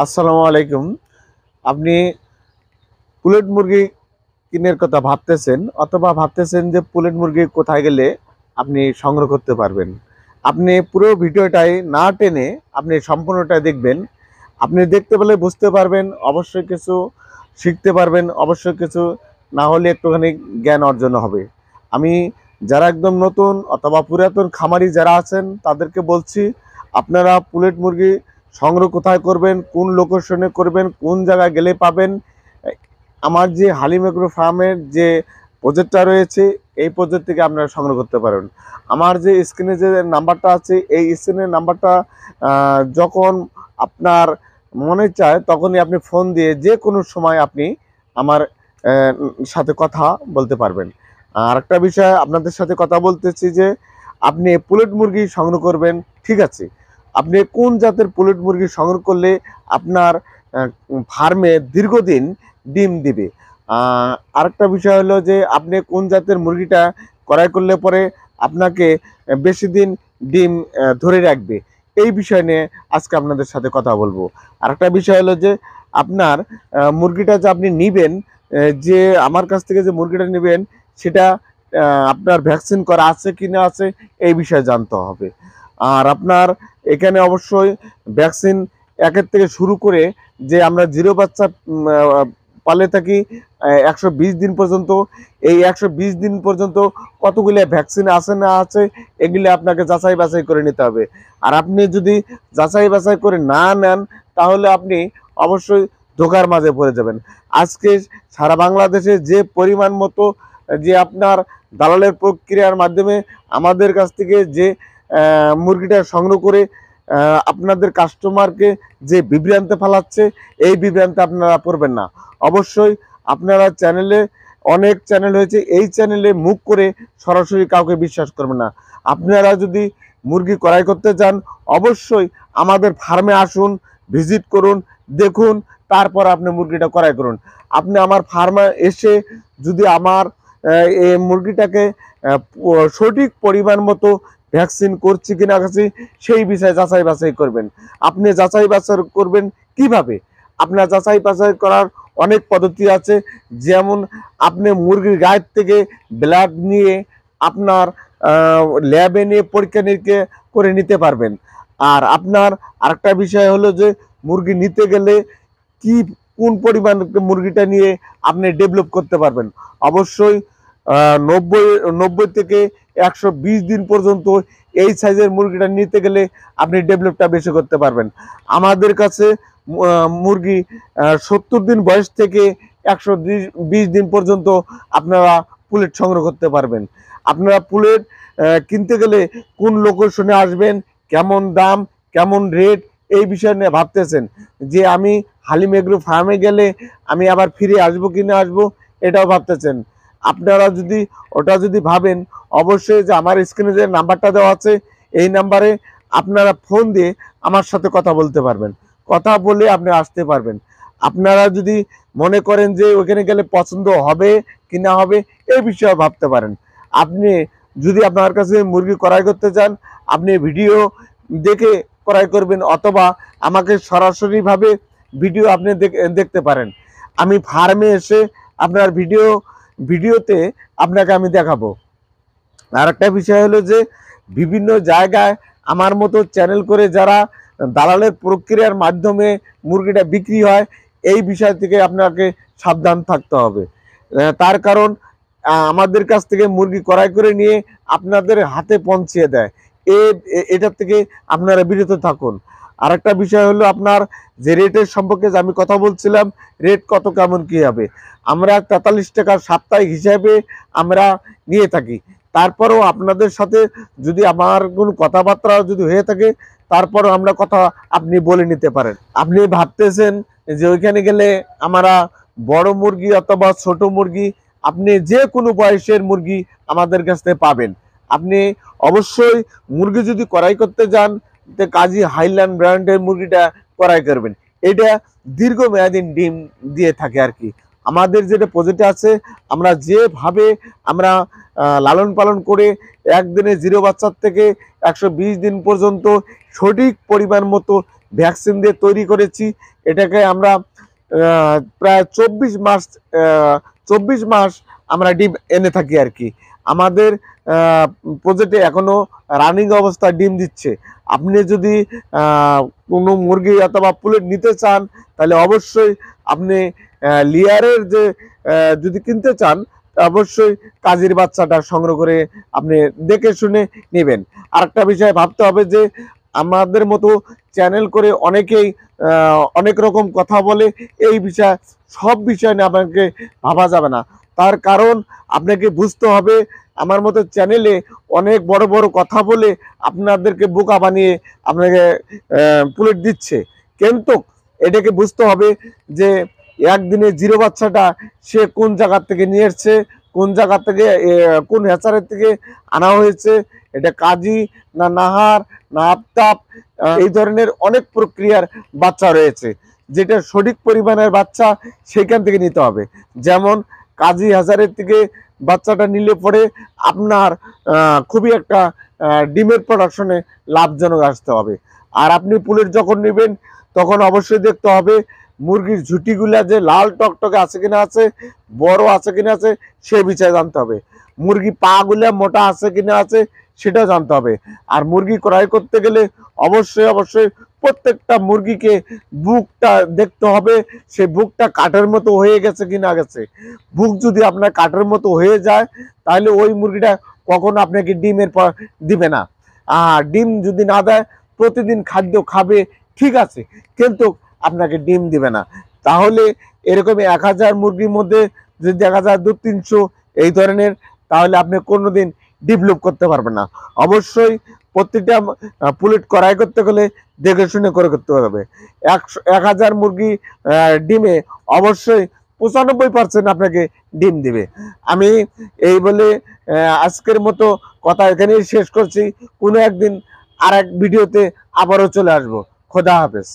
আসসালামু আলাইকুম। আপনি পুলেট মুরগি কিনের কথা ভাবতেছেন অথবা ভাবতেছেন যে পুলেট মুরগি কোথায় গেলে আপনি সংগ্রহ করতে পারবেন। আপনি পুরো ভিডিওটাই না টেনে আপনি সম্পূর্ণটা দেখবেন। আপনি দেখতে পেলে বুঝতে পারবেন, অবশ্যই কিছু শিখতে পারবেন, অবশ্যই কিছু না হলে একটুখানি জ্ঞান অর্জন হবে। আমি যারা একদম নতুন অথবা পুরাতন খামারি যারা আছেন তাদেরকে বলছি, আপনারা পুলেট মুরগি সংগ্রহ কোথায় করবেন, কোন লোকেশনে করবেন, কোন জায়গায় গেলে পাবেন। আমার যে হালিম এগ্রো ফার্মের যে প্রজেক্টটা রয়েছে, এই প্রজেক্ট থেকে আপনারা সংগ্রহ করতে পারেন। আমার যে স্ক্রিনে যে নাম্বারটা আছে, এই স্ক্রিনের নাম্বারটা যখন আপনার মনে চায় তখনই আপনি ফোন দিয়ে যে কোনো সময় আপনি আমার সাথে কথা বলতে পারবেন। আর একটা বিষয় আপনাদের সাথে কথা বলতেছি যে আপনি পুলেট মুরগি সংগ্রহ করবেন, ঠিক আছে, আপনি কোন জাতের পুলেট মুরগি সংগ্রহ করলে আপনার ফার্মে দীর্ঘদিন ডিম দিবে। আরেকটা বিষয় হলো যে আপনি কোন জাতের মুরগিটা ক্রয় করলে পরে আপনাকে বেশি দিন ডিম ধরে রাখবে, এই বিষয় নিয়ে আজকে আপনাদের সাথে কথা বলবো। আরেকটা বিষয় হলো যে আপনার মুরগিটা যে আপনি নিবেন, যে আমার কাছ থেকে যে মুরগিটা নেবেন সেটা আপনার ভ্যাকসিন করা আছে কি না আছে, এই বিষয়ে জানতে হবে। আর আপনার এখানে অবশ্যই ভ্যাকসিন একের থেকে শুরু করে যে আমরা জিরো বাচ্চা পালে থাকি 120 দিন পর্যন্ত, এই 120 দিন পর্যন্ত কতগুলো ভ্যাকসিন আছে না আছে এগুলি আপনাকে যাচাই বাছাই করে নিতে হবে। আর আপনি যদি যাচাই বাছাই করে না নেন তাহলে আপনি অবশ্যই ধোকার মাঝে পড়ে যাবেন। আজকে সারা বাংলাদেশে যে পরিমাণ মতো যে আপনার দালালের প্রক্রিয়ার মাধ্যমে আমাদের কাছ থেকে যে মুরগিটা সংগ্রহ করে আপনাদের কাস্টমারকে যে বিভ্রান্তে ফেলাচ্ছে, এই বিভ্রান্তে আপনারা পড়বেন না। অবশ্যই আপনারা চ্যানেলে, অনেক চ্যানেল হয়েছে, এই চ্যানেলে মুখ করে সরাসরি কাউকে বিশ্বাস করবেন না। আপনারা যদি মুরগি ক্রয় করতে চান অবশ্যই আমাদের ফার্মে আসুন, ভিজিট করুন, দেখুন, তারপর আপনি মুরগিটা ক্রয় করুন। আপনি আমার ফার্মে এসে যদি আমার এই মুরগিটাকে সঠিক পরিমাণ মতো ভ্যাকসিন করছি কিনা কাছে সেই বিষয়ে যাচাই বাছাই করবেন। আপনি যাচাই বাছাই করবেন কিভাবে? আপনার যাচাই বাছাই করার অনেক পদ্ধতি আছে। যেমন আপনি মুরগির গায়ের থেকে ব্লাড নিয়ে আপনার ল্যাবে নিয়ে পরীক্ষা নিরীক্ষা করে নিতে পারবেন। আর আপনার আরেকটা বিষয় হলো যে মুরগি নিতে গেলে কি কোন পরিমাণ মুরগিটা নিয়ে আপনি ডেভেলপ করতে পারবেন। অবশ্যই 90 থেকে 120 দিন পর্যন্ত এই সাইজের মুরগিটা নিতে গেলে আপনি ডেভেলপটা বেশি করতে পারবেন। আমাদের কাছে মুরগি 70 দিন বয়স থেকে 120 দিন পর্যন্ত আপনারা পুলেট সংগ্রহ করতে পারবেন। আপনারা পুলেট কিনতে গেলে কোন লোকেশনে আসবেন, কেমন দাম, কেমন রেট, এই বিষয় নিয়ে ভাবতেছেন যে আমি হালিম এগ্রো ফার্মে গেলে আমি আবার ফিরে আসবো কি না আসবো, এটাও ভাবতেছেন। আপনারা যদি ওটা যদি ভাবেন অবশ্যই যে আমার স্ক্রিনে যে নাম্বারটা দেওয়া আছে এই নাম্বারে আপনারা ফোন দিয়ে আমার সাথে কথা বলতে পারবেন, কথা বলে আপনি আসতে পারবেন। আপনারা যদি মনে করেন যে ওখানে গেলে পছন্দ হবে কি না হবে এই বিষয়ে ভাবতে পারেন। আপনি যদি আপনার কাছে মুরগি ক্রয় করতে চান আপনি ভিডিও দেখে ক্রয় করবেন অথবা আমাকে সরাসরিভাবে ভিডিও আপনি দেখতে পারেন। আমি ফার্মে এসে আপনার ভিডিওতে আপনাকে আমি দেখাবো। আর একটা বিষয় হলো যে বিভিন্ন জায়গায় আমার মতো চ্যানেল করে যারা দালালের প্রক্রিয়ার মাধ্যমে মুরগিটা বিক্রি হয়, এই বিষয় থেকে আপনাকে সাবধান থাকতে হবে। তার কারণ আমাদের কাছ থেকে মুরগি ক্রয় করে নিয়ে আপনাদের হাতে পৌঁছিয়ে দেয়, এটার থেকে আপনারা বিরত থাকুন। আর একটা বিষয় হলো আপনার যে রেটের সম্পর্কে যে আমি কথা বলছিলাম, রেট কত কেমন কী হবে, আমরা 43 টাকার সাপ্তাহিক হিসাবে আমরা নিয়ে থাকি। তারপরেও আপনাদের সাথে যদি আমার কোনো কথাবার্তা যদি হয়ে থাকে তারপরও আমরা কথা আপনি বলে নিতে পারেন। আপনি ভাবতেছেন যে ওইখানে গেলে আমরা বড় মুরগি অথবা ছোট মুরগি, আপনি যে কোনো বয়সের মুরগি আমাদের কাছ থেকে পাবেন। আপনি অবশ্যই মুরগি যদি ক্রয় করতে যান তো কাজী হাইল্যান্ড ব্র্যান্ডের মুরগিটা ক্রয় করবেন, এটা দীর্ঘমেয়াদী ডিম দিয়ে থাকে আর কি। আমাদের যেটা প্রজেক্ট আছে আমরা যেভাবে আমরা লালন পালন করে একদিনে জিরো বাচ্চার থেকে 120 দিন পর্যন্ত সঠিক পরিমাণ মতো ভ্যাকসিন দিয়ে তৈরি করেছি, এটাকে আমরা প্রায় 24 মাস আমরা ডিম এনে থাকি আর কি। আমাদের প্রজেক্টে এখনো রানিং অবস্থায় ডিম দিচ্ছে। আপনি যদি কোনো মুরগি অথবা পুলেট নিতে চান তাহলে অবশ্যই আপনি লেয়ারের যে যদি কিনতে চান অবশ্যই কাজীর বাচ্চাটা সংগ্রহ করে আপনি দেখে শুনে নেবেন। আরেকটা বিষয় ভাবতে হবে যে আমাদের মতো চ্যানেল করে অনেকেই অনেক রকম কথা বলে, এই বিষয় সব বিষয় নিয়ে আপনাকে ভাবা যাবে না। তার কারণ আপনাকে বুঝতে হবে আমার মতো চ্যানেলে অনেক বড় বড় কথা বলে আপনাদেরকে বোকা বানিয়ে আপনাকে পুলেট দিচ্ছে, কিন্তু এটাকে বুঝতে হবে যে একদিনে জিরো বাচ্চাটা সে কোন জায়গা থেকে নিয়ে এসছে, কোন জায়গা থেকে কোন হ্যাচারের থেকে আনা হয়েছে, এটা কাজী না নাহার না আফতাব, এই ধরনের অনেক প্রক্রিয়ার বাচ্চা রয়েছে। যেটা সঠিক পরিমাণের বাচ্চা সেখান থেকে নিতে হবে। যেমন কাজী হাজারের থেকে বাচ্চাটা নিলে পরে আপনার খুবই একটা ডিমের প্রোডাকশনে লাভজনক আসতে হবে। আর আপনি পুলেট যখন নেবেন তখন অবশ্যই দেখতে হবে মুরগির ঝুঁটিগুলা যে লাল টকটকে আছে কিনা আছে, বড় আছে কিনা আছে, সে বিষয়ে জানতে হবে। মুরগি পা গুলা মোটা আছে কিনা আছে সেটা জানতে হবে। আর মুরগি ক্রয় করতে গেলে অবশ্যই প্রত্যেকটা মুরগিকে বুকটা দেখতে হবে, সেই বুকটা কাঠের মতো হয়ে গেছে কিনা গেছে। বুক যদি আপনার কাঠের মতো হয়ে যায় তাহলে ওই মুরগিটা কখনো আপনাকে ডিমের পর দিবে না। আর ডিম যদি না দেয়, প্রতিদিন খাদ্য খাবে ঠিক আছে, কিন্তু আপনাকে ডিম দিবে না। তাহলে এরকম 1000 মুরগির মধ্যে যদি দেখা যায় 200-300 এই ধরনের, তাহলে আপনি কোনোদিন ডেভেলপ করতে পারবেন না। অবশ্যই প্রত্যেকটা পুলেট ক্রয় করতে গেলে দেখে শুনে করে করতে হবে। 1000 মুরগি ডিমে অবশ্যই 95% আপনাকে ডিম দিবে। আমি এই বলে আজকের মতো কথা এখানেই শেষ করছি। কোনো একদিন আর এক ভিডিওতে আবারও চলে আসবো। খোদা হাফেজ।